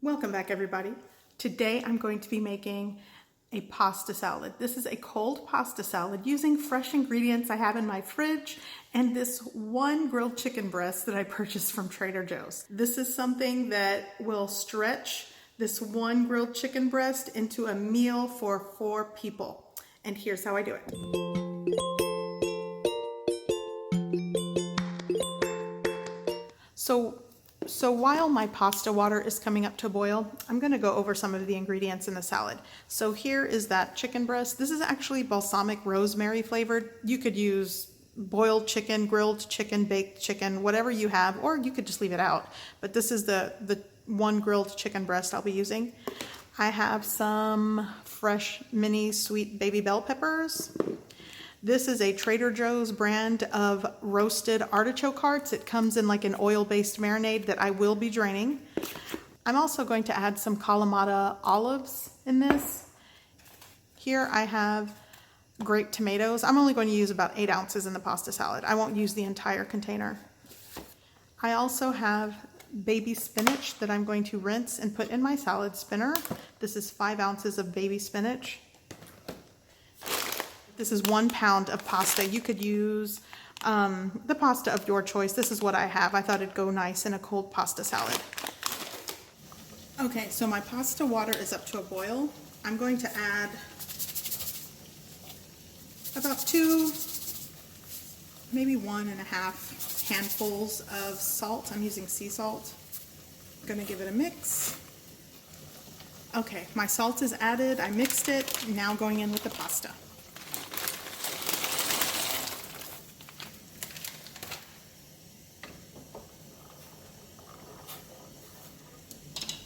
Welcome back, everybody. Today I'm going to be making a pasta salad. This is a cold pasta salad using fresh ingredients I have in my fridge and this one grilled chicken breast that I purchased from Trader Joe's. This is something that will stretch this one grilled chicken breast into a meal for 4 people. And here's how I do it. So while my pasta water is coming up to a boil, I'm going to go over some of the ingredients in the salad. So here is that chicken breast. This is actually balsamic rosemary flavored. You could use boiled chicken, grilled chicken, baked chicken, whatever you have, or you could just leave it out. But this is the one grilled chicken breast I'll be using. I have some fresh mini sweet baby bell peppers. This is a Trader Joe's brand of roasted artichoke hearts. It comes in like an oil-based marinade that I will be draining. I'm also going to add some Kalamata olives in this. Here I have grape tomatoes. I'm only going to use about 8 ounces in the pasta salad. I won't use the entire container. I also have baby spinach that I'm going to rinse and put in my salad spinner. This is 5 ounces of baby spinach. This is 1 pound of pasta. You could use the pasta of your choice. This is what I have. I thought it'd go nice in a cold pasta salad. Okay, so my pasta water is up to a boil. I'm going to add about 2, maybe 1.5 handfuls of salt. I'm using sea salt. I'm gonna give it a mix. Okay, my salt is added. I mixed it. Now going in with the pasta.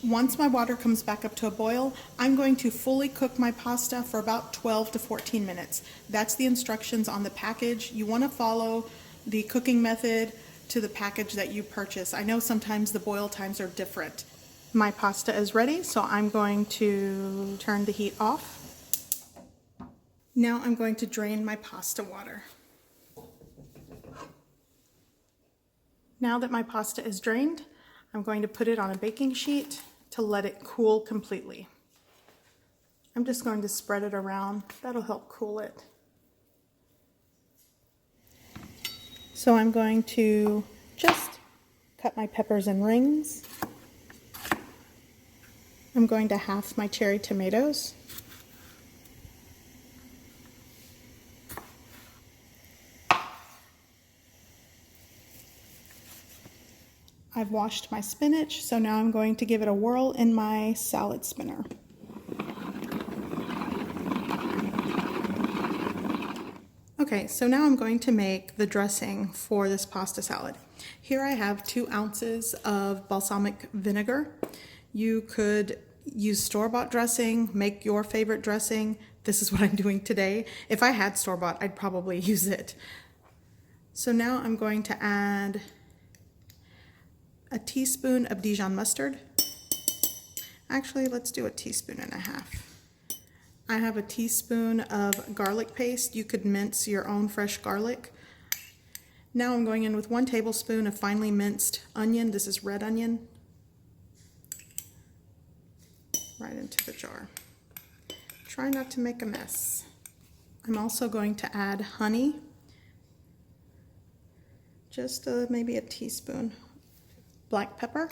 Once my water comes back up to a boil, I'm going to fully cook my pasta for about 12 to 14 minutes. That's the instructions on the package. You want to follow the cooking method to the package that you purchase. I know sometimes the boil times are different. My pasta is ready, so I'm going to turn the heat off. Now I'm going to drain my pasta water. Now that my pasta is drained, I'm going to put it on a baking sheet to let it cool completely. I'm just going to spread it around. That'll help cool it. So I'm going to just cut my peppers in rings. I'm going to half my cherry tomatoes. I've washed my spinach, so now I'm going to give it a whirl in my salad spinner. Okay, so now I'm going to make the dressing for this pasta salad. Here I have 2 ounces of balsamic vinegar. You could use store-bought dressing, make your favorite dressing. This is what I'm doing today. If I had store-bought, I'd probably use it. So now I'm going to add a teaspoon of Dijon mustard. Actually, let's do 1.5 teaspoons. I have a teaspoon of garlic paste. You could mince your own fresh garlic. Now I'm going in with 1 tablespoon of finely minced onion. This is red onion. Right into the jar. Try not to make a mess. I'm also going to add honey. Just maybe 1 teaspoon. Black pepper,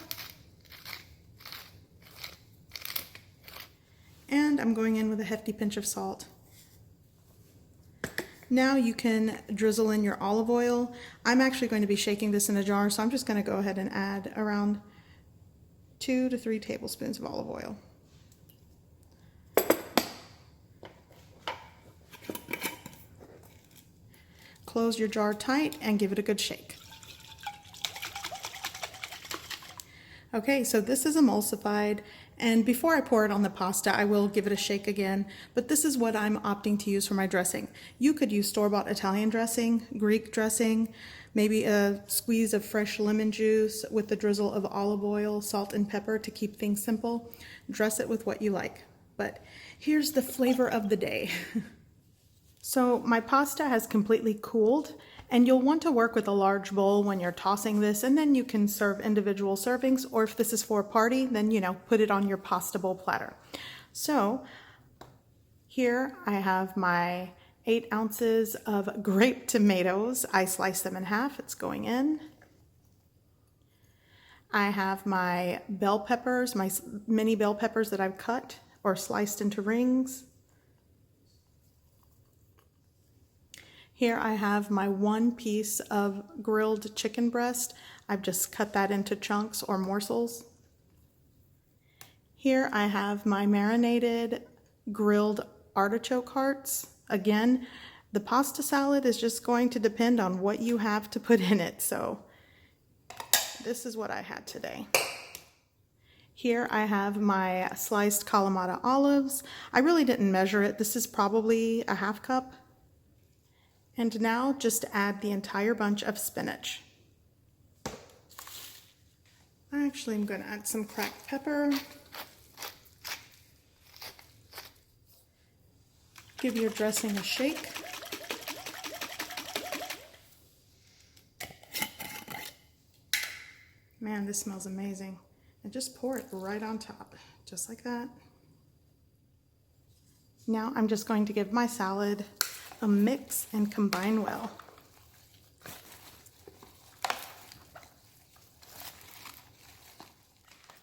and I'm going in with a hefty pinch of salt. Now you can drizzle in your olive oil. I'm actually going to be shaking this in a jar, so I'm just going to go ahead and add around 2 to 3 tablespoons of olive oil. Close your jar tight and give it a good shake. Okay, so this is emulsified, and before I pour it on the pasta, I will give it a shake again, but this is what I'm opting to use for my dressing. You could use store-bought Italian dressing, Greek dressing, maybe a squeeze of fresh lemon juice with the drizzle of olive oil, salt, and pepper to keep things simple. Dress it with what you like. But here's the flavor of the day. So my pasta has completely cooled, And you'll want to work with a large bowl when you're tossing this, and then you can serve individual servings, or if this is for a party, then, you know, put it on your pasta bowl platter. So here I have my 8 ounces of grape tomatoes. I sliced them in half. It's going in. I have my bell peppers, my mini bell peppers that I've cut or sliced into rings. Here I have my 1 piece of grilled chicken breast. I've just cut that into chunks or morsels. Here I have my marinated grilled artichoke hearts. Again, the pasta salad is just going to depend on what you have to put in it. So this is what I had today. Here I have my sliced Kalamata olives. I really didn't measure it. This is probably a half cup. And now just add the entire bunch of spinach. Actually, I'm going to add some cracked pepper. Give your dressing a shake. Man, this smells amazing. And just pour it right on top, just like that. Now I'm just going to give my salad a mix and combine well.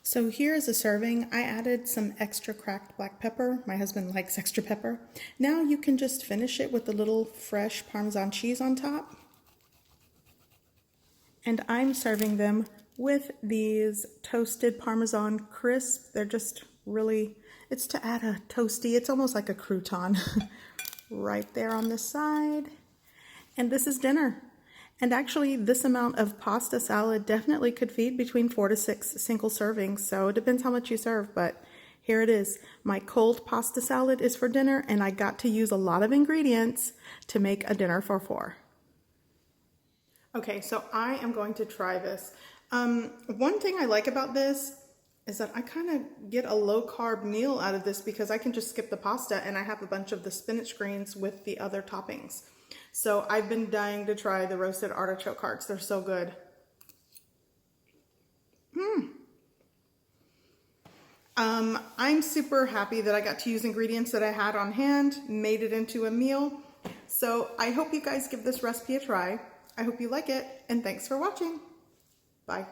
So here is a serving. I added some extra cracked black pepper. My husband likes extra pepper. Now you can just finish it with a little fresh Parmesan cheese on top. And I'm serving them with these toasted Parmesan crisp. They're just really, it's to add a toasty, it's almost like a crouton right there on the side. And this is dinner. And actually this amount of pasta salad definitely could feed between 4 to 6 single servings. So it depends how much you serve, but here it is. My cold pasta salad is for dinner, and I got to use a lot of ingredients to make a dinner for 4. Okay, so I am going to try this. One thing I like about this is that I kind of get a low carb meal out of this because I can just skip the pasta and I have a bunch of the spinach greens with the other toppings. So I've been dying to try the roasted artichoke hearts. They're so good. I'm super happy that I got to use ingredients that I had on hand, made it into a meal. So I hope you guys give this recipe a try. I hope you like it, and thanks for watching. Bye.